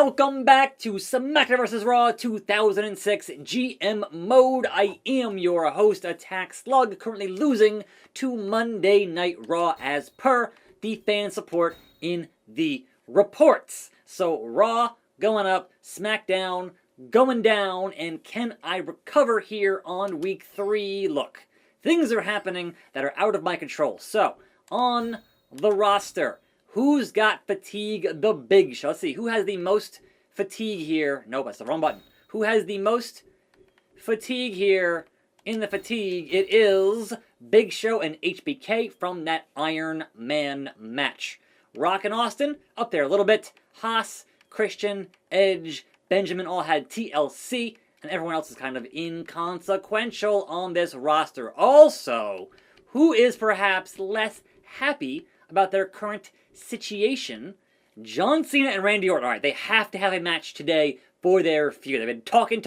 Welcome back to SmackDown Vs Raw 2006 GM Mode. I am your host, attackslug, currently losing to Monday Night Raw as per the fan support in the reports. So Raw going up, SmackDown going down, and can I recover here on week 3? Look, things are happening that are out of my control. So, on the roster, who's got fatigue the big show? Let's see, who has the most fatigue here? Nope, that's the wrong button. Who has the most fatigue here in the fatigue? It is Big Show and HBK from that Iron Man match. Rock and Austin, up there a little bit. Haas, Christian, Edge, Benjamin all had TLC, and everyone else is kind of inconsequential on this roster. Also, who is perhaps less happy about their current situation? John Cena and Randy Orton. All right, they have to have a match today for their feud. They've been talking.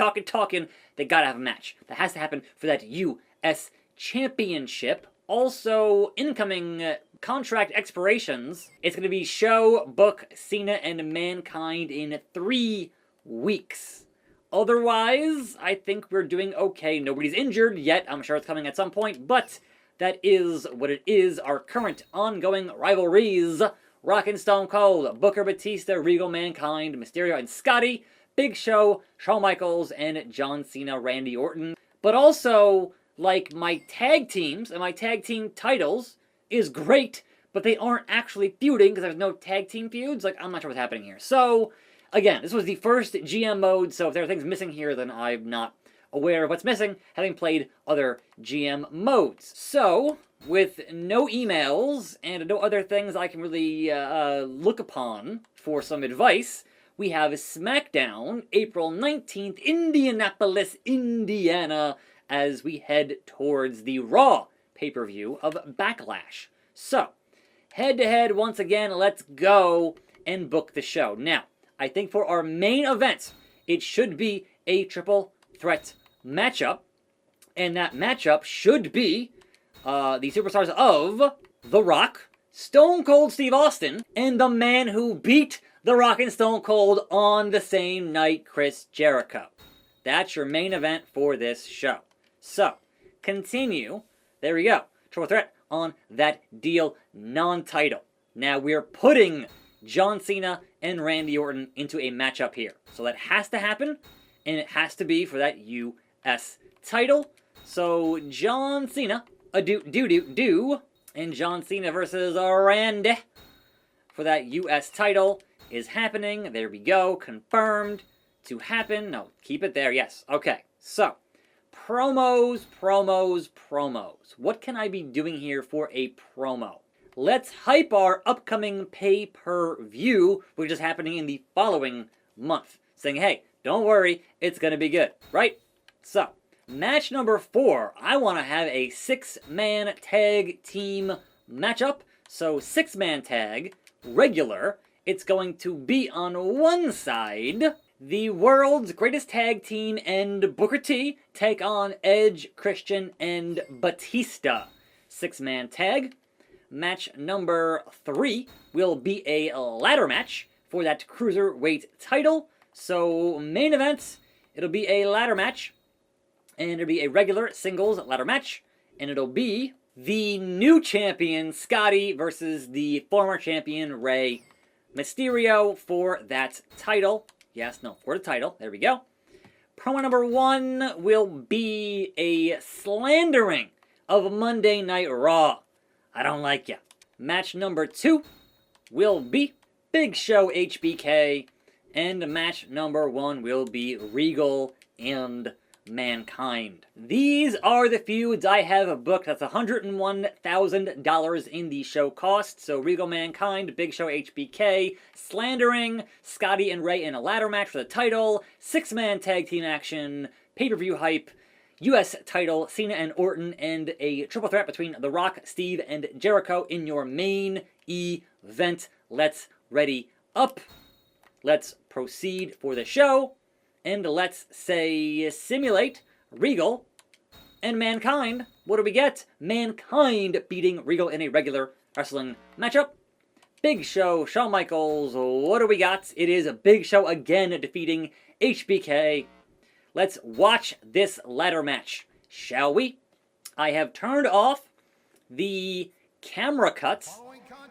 They gotta have a match. That has to happen for that US Championship. Also, incoming contract expirations. It's gonna be Show, Book, Cena, and Mankind in 3 weeks. Otherwise, I think we're doing okay. Nobody's injured yet. I'm sure it's coming at some point, but that is what it is. Our current ongoing rivalries: Rock and Stone Cold, Booker, Batista, Regal, Mankind, Mysterio, and Scotty, Big Show, Shawn Michaels, and John Cena, Randy Orton. But also, like, my tag teams and my tag team titles is great, but they aren't actually feuding because there's no tag team feuds. Like, I'm not sure what's happening here. So, again, this was the first GM mode, so if there are things missing here, then I'm not aware of what's missing, having played other GM modes. So, with no emails and no other things I can really look upon for some advice, we have SmackDown, April 19th, Indianapolis, Indiana, as we head towards the Raw pay-per-view of Backlash. So, head-to-head, once again, let's go and book the show. Now, I think for our main event, it should be a triple threat matchup, and that matchup should be the superstars of The Rock, Stone Cold Steve Austin, and the man who beat The Rock and Stone Cold on the same night, Chris Jericho. That's your main event for this show. So, continue. There we go. Triple threat on that deal, non-title. Now we're putting John Cena and Randy Orton into a matchup here. So that has to happen, and it has to be for that US title. So John Cena, and John Cena versus Randy for that US title is happening. There we go, confirmed to happen. No, keep it there, yes. Okay, so promos. What can I be doing here for a promo? Let's hype our upcoming pay-per-view, which is happening in the following month. Saying, hey, don't worry, it's going to be good, right? So, match number 4, I want to have a 6-man tag team matchup. So, 6-man tag, regular. It's going to be on one side, the world's greatest tag team and Booker T take on Edge, Christian, and Batista. 6-man tag. Match number 3 will be a ladder match for that cruiserweight title. So, main event, it'll be a ladder match, and it'll be a regular singles ladder match, and it'll be the new champion, Scotty, versus the former champion, Rey Mysterio, for that title. Yes, no, for the title. There we go. Promo number 1 will be a slandering of Monday Night Raw. I don't like ya. Match number 2 will be Big Show HBK, and match number 1 will be Regal and Mankind. These are the feuds I have booked. That's $101,000 in the show cost. So Regal, Mankind, Big Show HBK, slandering, Scotty and Rey in a ladder match for the title, 6-man tag team action, pay-per-view hype, US title, Cena and Orton, and a triple threat between The Rock, Steve, and Jericho in your main event. Let's ready up. Let's proceed for the show. And let's say simulate Regal and Mankind. What do we get? Mankind beating Regal in a regular wrestling matchup. Big Show, Shawn Michaels, what do we got? It is a Big Show again defeating HBK. Let's watch this ladder match, shall we? I have turned off the camera cuts,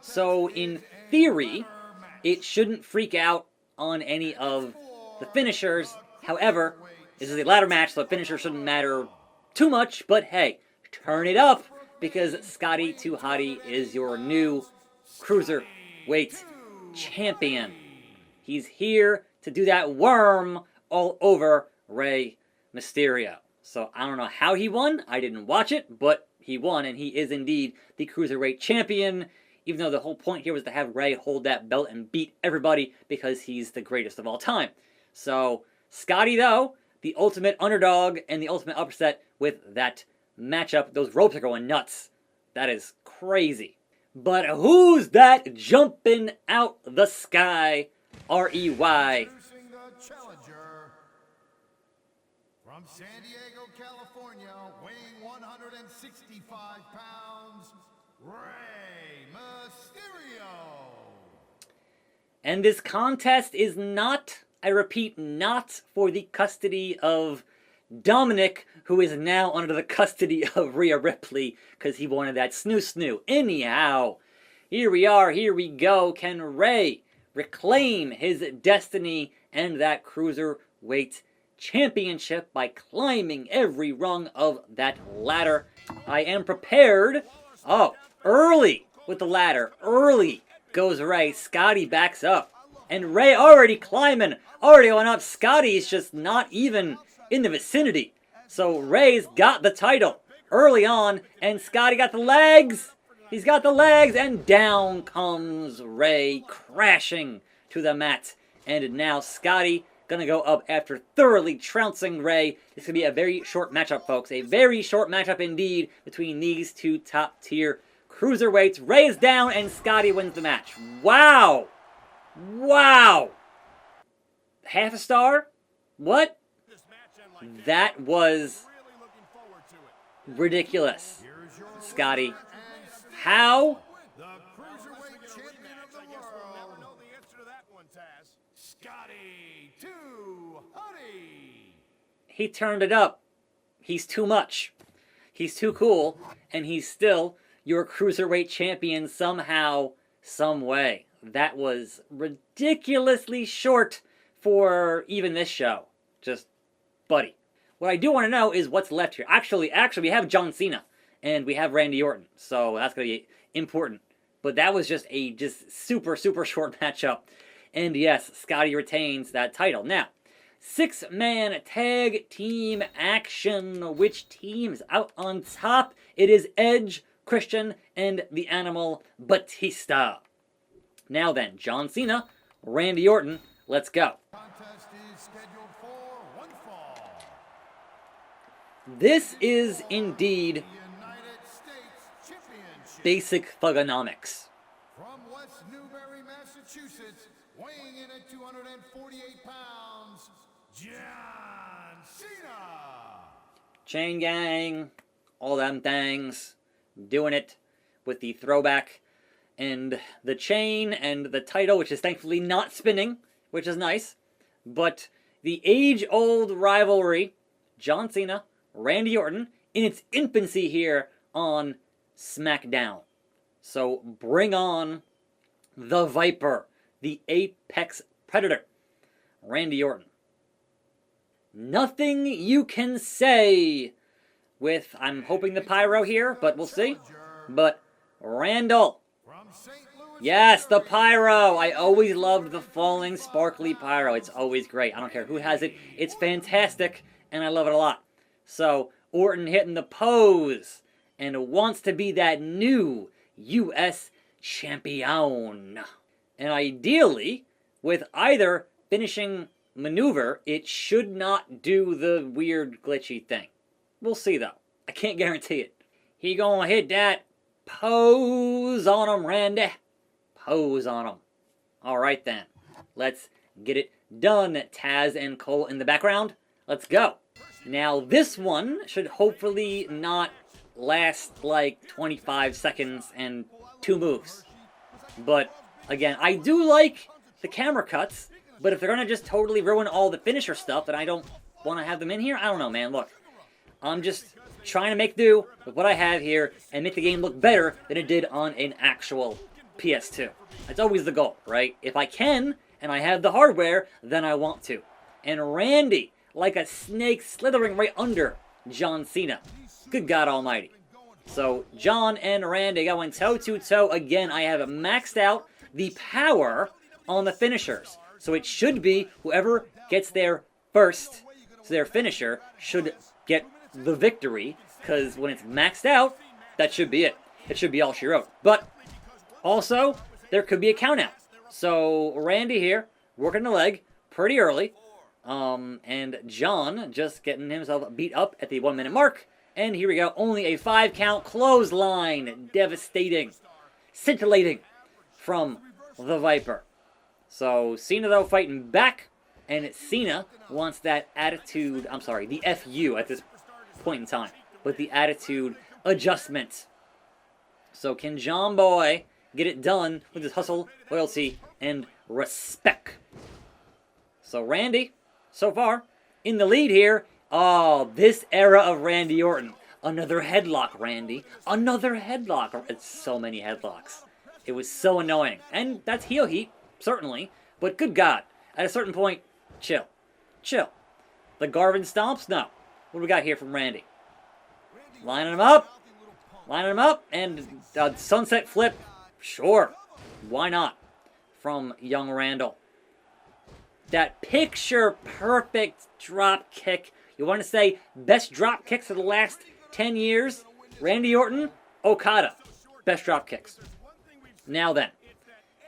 so in theory, it shouldn't freak out on any of the finishers. However, this is a ladder match, so the finisher shouldn't matter too much, but hey, turn it up, because Scotty 2 Hotty is your new Cruiserweight champion. He's here to do that worm all over Rey Mysterio. So I don't know how he won. I didn't watch it, but he won, and he is indeed the Cruiserweight champion, even though the whole point here was to have Rey hold that belt and beat everybody because he's the greatest of all time. So Scotty, though, the ultimate underdog and the ultimate upset with that matchup. Those ropes are going nuts. That is crazy. But who's that jumping out the sky? R-E-Y. From San Diego, California, weighing 165 pounds, Rey Mysterio. And this contest is not, I repeat, not for the custody of Dominic, who is now under the custody of Rhea Ripley, because he wanted that snoo-snoo. Anyhow, here we are, here we go. Can Rey reclaim his destiny and that Cruiserweight Championship by climbing every rung of that ladder? I am prepared. Oh, early with the ladder. Early goes Rey. Scotty backs up. And Rey already climbing. Already going up. Scotty's just not even in the vicinity. So Rey's got the title early on. And Scotty got the legs. He's got the legs. And down comes Rey, crashing to the mat. And now Scotty gonna go up after thoroughly trouncing Rey. This could be a very short matchup, folks. A very short matchup indeed between these two top-tier cruiserweights. Rey is down, and Scotty wins the match. Wow! Wow! Half a star? What? That was ridiculous. Scotty, how? He turned it up. He's too much. He's too cool, and he's still your Cruiserweight champion somehow, some way. That was ridiculously short for even this show. Just, buddy. What I do want to know is what's left here. Actually, we have John Cena, and we have Randy Orton, so that's going to be important. But that was just a super, super short matchup. And yes, Scotty retains that title. Now, 6-man tag team action. Which team is out on top? It is Edge, Christian, and the Animal Batista. Now then, John Cena, Randy Orton, let's go. Contest is scheduled for one fall. This is indeed United States Championship. basic thugonomics. From West Newbury, Massachusetts, weighing in at 248 pounds, John Cena. Chain gang, all them things, doing it with the throwback and the chain and the title, which is thankfully not spinning, which is nice. But the age-old rivalry, John Cena, Randy Orton, in its infancy here on SmackDown. So bring on the Viper, the apex predator, Randy Orton. Nothing you can say with, I'm hoping the pyro here, but we'll see. But Randall. Yes, the pyro. I always loved the falling sparkly pyro. It's always great. I don't care who has it. It's fantastic, and I love it a lot. So Orton hitting the pose and wants to be that new U.S. champion. And ideally, with either finishing maneuver, it should not do the weird glitchy thing. We'll see though. I can't guarantee it. He gonna hit that pose on him, Randy. Pose on him. Alright then. Let's get it done. Taz and Cole in the background. Let's go. Now this one should hopefully not last like 25 seconds and 2 moves. But Again, I do like the camera cuts, but if they're going to just totally ruin all the finisher stuff, then I don't want to have them in here. I don't know, man. Look, I'm just trying to make do with what I have here and make the game look better than it did on an actual PS2. That's always the goal, right? If I can, and I have the hardware, then I want to. And Randy, like a snake slithering right under John Cena. Good God almighty. So, John and Randy going toe-to-toe again. I have maxed out the power on the finishers. So it should be whoever gets there first, so their finisher, should get the victory. Because when it's maxed out, that should be it. It should be all she wrote. But, also, there could be a count-out. So, Randy here, working the leg pretty early. And John just getting himself beat up at the 1 minute mark. And here we go, only a 5 count clothesline. Devastating. Scintillating from the Viper. So Cena though fighting back. And Cena wants that attitude, the FU at this point in time. But the attitude adjustment. So can John Boy get it done with his hustle, loyalty, and respect? So Randy, so far, in the lead here. Oh, this era of Randy Orton. Another headlock, Randy. Another headlock. It's so many headlocks. It was so annoying. And that's heel heat, certainly. But good God, at a certain point, chill. Chill. The Garvin stomps? No. What do we got here from Randy? Lining him up. Lining him up. And sunset flip. Sure. Why not? From young Randall. That picture-perfect drop kick. You want to say best drop kicks of the last 10 years? Randy Orton, Okada. Best drop kicks. Now then.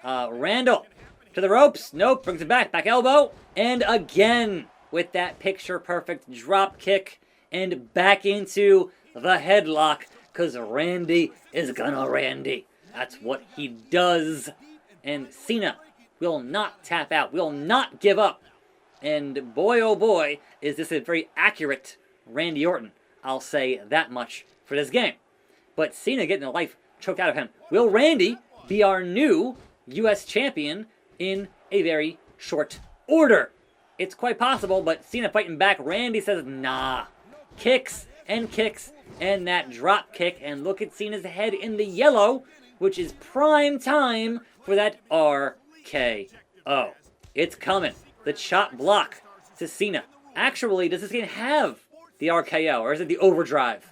Randall to the ropes. Nope, brings it back. Back elbow. And again with that picture-perfect drop kick. And back into the headlock. Because Randy is gonna Randy. That's what he does. And Cena will not tap out. Will not give up. And boy, oh boy, is this a very accurate Randy Orton. I'll say that much for this game. But Cena getting the life choked out of him. Will Randy be our new U.S. champion in a very short order? It's quite possible, but Cena fighting back. Randy says, nah. Kicks and that drop kick. And look at Cena's head in the yellow, which is prime time for that RKO. It's coming. The chop block to Cena. Actually, does this game have the RKO, or is it the overdrive?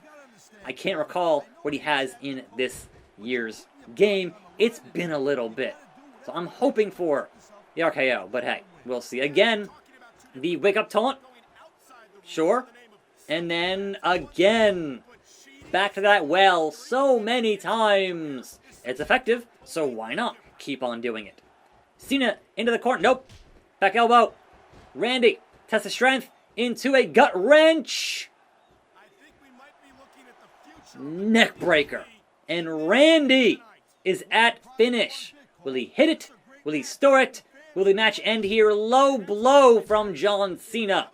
I can't recall what he has in this year's game. It's been a little bit. So I'm hoping for the RKO, but hey, we'll see. Again, the wake-up taunt. Sure. And then again, back to that well so many times. It's effective, so why not keep on doing it? Cena into the corner. Nope. Back elbow. Randy, test of strength into a gut wrench. Neck breaker. And Randy is at finish. Will he hit it? Will he store it? Will the match end here? Low blow from John Cena.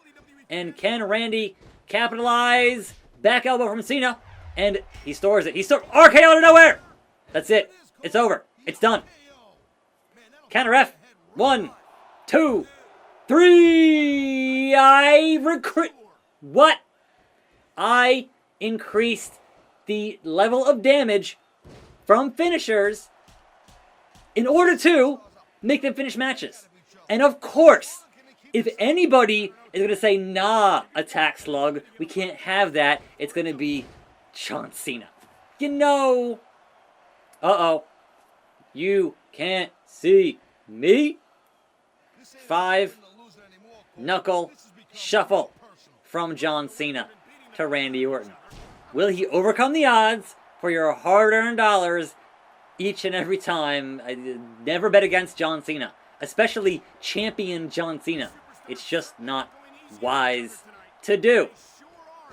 And can Randy capitalize? Back elbow from Cena. And he stores it. He stores RKO out of nowhere. That's it. It's over. It's done. Counter F. 1, 2, 3. What? I increased the level of damage from finishers in order to make them finish matches. And of course, if anybody is going to say, nah, attack slug, we can't have that, it's going to be John Cena. You know. Uh-oh. You can't see me. 5 knuckle shuffle from John Cena to Randy Orton. Will he overcome the odds for your hard-earned dollars each and every time? Never bet against John Cena, especially champion John Cena. It's just not wise to do.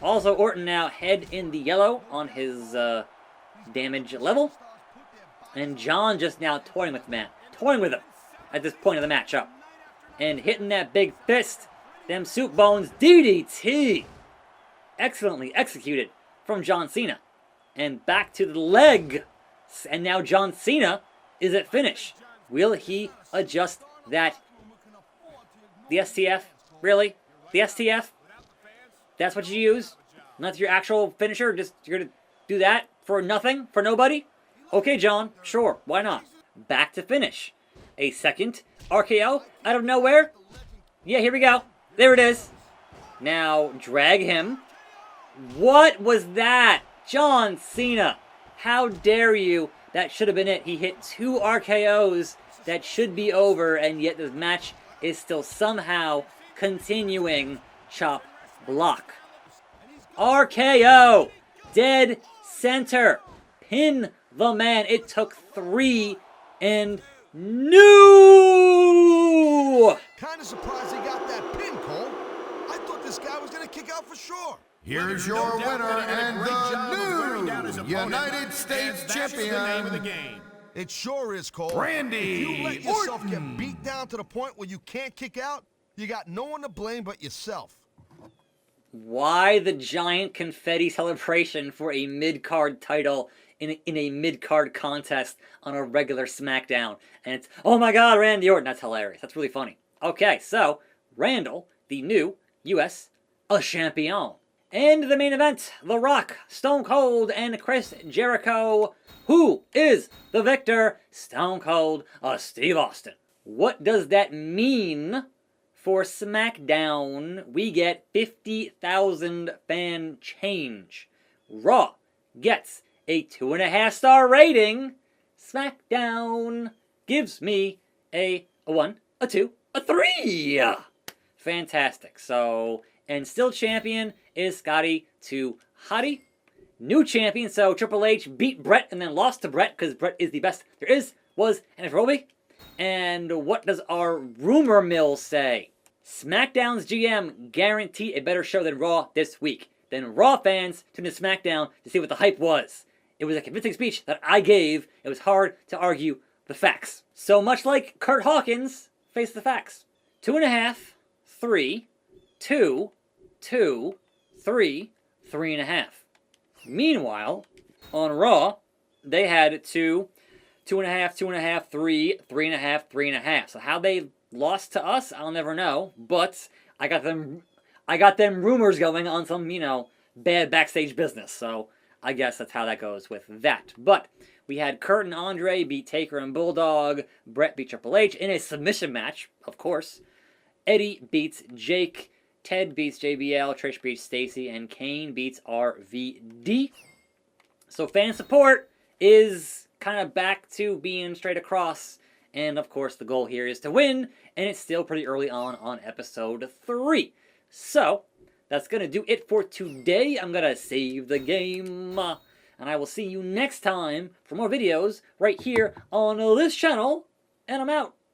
Also, Orton now head in the yellow on his damage level. And John just now toying with him at this point of the matchup. And hitting that big fist. Them soup bones. DDT. Excellently executed from John Cena. And back to the leg. And now John Cena is at finish. Will he adjust that? The STF? Really? The STF? That's what you use? Not your actual finisher? Just you're gonna do that for nothing? For nobody? Okay, John. Sure. Why not? Back to finish. A second RKO out of nowhere. Yeah, here we go. There it is. Now, drag him. What was that? John Cena. How dare you? That should have been it. He hit 2 RKOs that should be over, and yet this match is still somehow continuing. Chop block. RKO. Dead center. Pin the man. It took 3 and new. Kind of surprised he got that pin, Cole. I thought this guy was going to kick out for sure. Here's your winner and the new United States champion. It sure is, Cole. Randy If you let yourself get beat down to the point where you can't kick out, you got no one to blame but yourself. Why the giant confetti celebration for a mid-card title in a mid-card contest on a regular SmackDown? And it's, oh my god, Randy Orton. That's hilarious. That's really funny. Okay, so, Randall, the new U.S. champion. And the main event, The Rock, Stone Cold, and Chris Jericho. Who is the victor? Stone Cold, Steve Austin. What does that mean for SmackDown? We get 50,000 fan change. Raw gets a 2.5-star rating. SmackDown gives me a 1, a 2, a 3. Fantastic. So, and still champion is Scotty to Hottie. New champion, so Triple H beat Brett and then lost to Brett because Brett is the best there is, was, and ever will be. And what does our rumor mill say? SmackDown's GM guaranteed a better show than Raw this week. Then Raw fans tuned to SmackDown to see what the hype was. It was a convincing speech that I gave. It was hard to argue the facts. So much like Kurt Hawkins, face the facts. 2.5, 3, 2, 2, 3, 3.5. Meanwhile, on Raw, they had 2, 2.5, 2.5, 3, 3.5, 3.5. So how they lost to us, I'll never know. But I got them rumors going on some, bad backstage business. So I guess that's how that goes with that. But we had Kurt and Andre beat Taker and Bulldog. Brett beat Triple H in a submission match, of course. Eddie beats Jake. Ted beats JBL, Trish beats Stacy, and Kane beats RVD. So fan support is kind of back to being straight across. And of course the goal here is to win. And it's still pretty early on episode 3. So that's going to do it for today. I'm going to save the game. And I will see you next time for more videos right here on this channel. And I'm out.